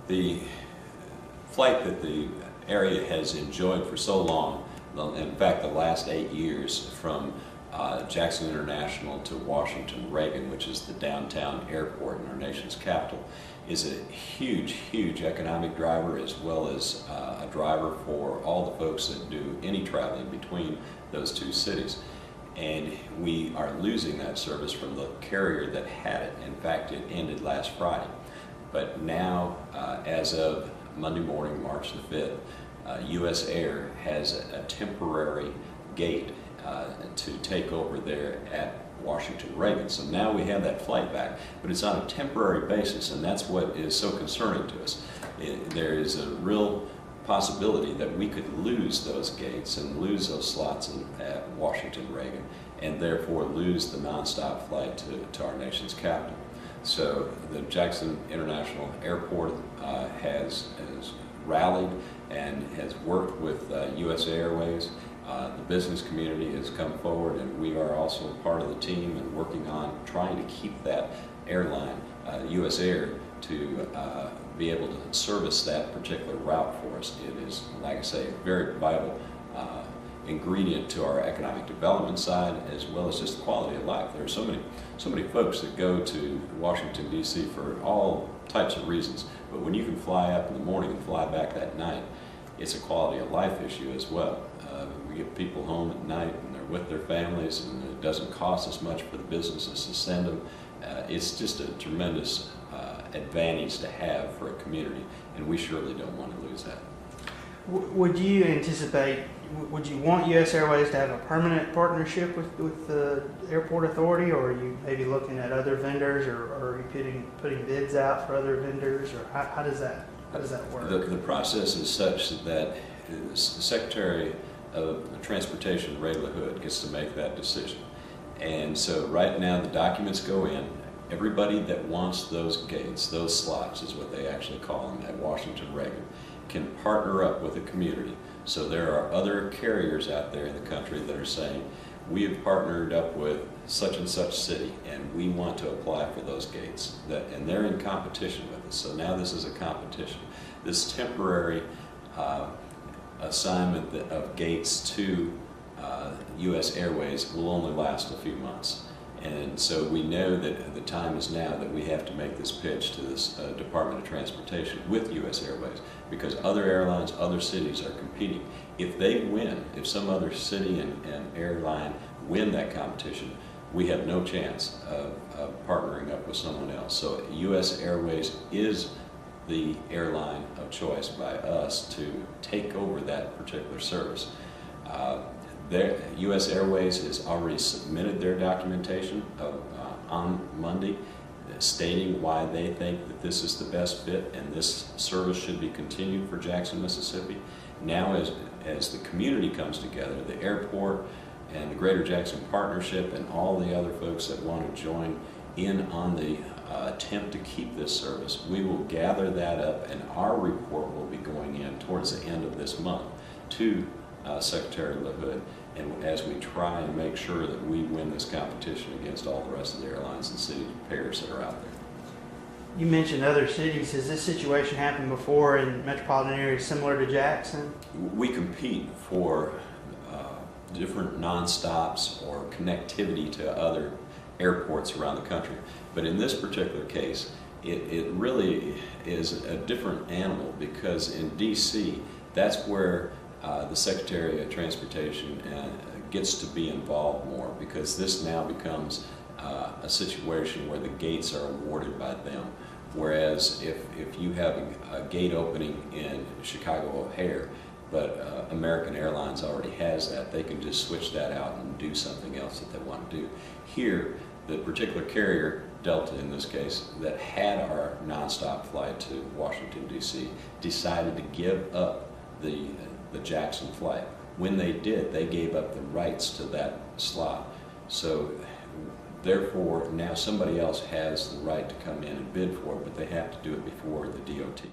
The flight that the area has enjoyed for so long, in fact the last 8 years, from Jackson International to Washington Reagan, which is the downtown airport in our nation's capital, is a huge economic driver, as well as a driver for all the folks that do any traveling between those two cities. And we are losing that service from the carrier that had it. In fact, it ended last Friday. But now, as of Monday morning, March the 5th, US Air has a temporary gate to take over there at Washington Reagan. So now we have that flight back, but it's on a temporary basis, and that's what is so concerning to us. There is a real possibility that we could lose those gates and lose those slots at Washington Reagan, and therefore lose the nonstop flight to our nation's capital. So the Jackson International Airport has rallied and has worked with US Airways. The business community has come forward, and we are also part of the team and working on trying to keep that airline, US Air, to be able to service that particular route for us. It is, like I say, a very vital ingredient to our economic development side, as well as just the quality of life. There are so many folks that go to Washington D.C. for all types of reasons, but when you can fly up in the morning and fly back that night, it's a quality of life issue as well. We get people home at night and they're with their families, and it doesn't cost as much for the businesses to send them. It's just a tremendous advantage to have for a community, and we surely don't want to lose that. Would you anticipate, would you want US Airways to have a permanent partnership with the airport authority, or are you maybe looking at other vendors, or are you putting bids out for other vendors, or how does that work? The process is such that the Secretary of Transportation, Ray LaHood, gets to make that decision. And so right now the documents go in. Everybody that wants those gates, those slots is what they actually call them at Washington Reagan, can partner up with the community. So there are other carriers out there in the country that are saying, we have partnered up with such and such city and we want to apply for those gates. And they're in competition with us. So now this is a competition. This temporary assignment of gates to US Airways will only last a few months. And so we know that the time is now that we have to make this pitch to this Department of Transportation with US Airways, because other airlines, other cities are competing. If they win, if some other city and airline win that competition, we have no chance of partnering up with someone else. So US Airways is the airline of choice by us to take over that particular service. US Airways has already submitted their documentation on Monday, stating why they think that this is the best fit and this service should be continued for Jackson, Mississippi. Now as the community comes together, the airport and the Greater Jackson Partnership and all the other folks that want to join in on the attempt to keep this service, we will gather that up, and our report will be going in towards the end of this month to Secretary LaHood, and as we try and make sure that we win this competition against all the rest of the airlines and city pairs that are out there. You mentioned other cities. Has this situation happened before in metropolitan areas similar to Jackson? We compete for different non-stops or connectivity to other airports around the country, but in this particular case it really is a different animal, because in D.C. that's where the Secretary of Transportation gets to be involved more, because this now becomes a situation where the gates are awarded by them. Whereas if you have a gate opening in Chicago O'Hare, but American Airlines already has that, they can just switch that out and do something else that they want to do. Here, the particular carrier, Delta in this case, that had our nonstop flight to Washington D.C. decided to give up the Jackson flight. When they did, they gave up the rights to that slot. So therefore now somebody else has the right to come in and bid for it, but they have to do it before the DOT.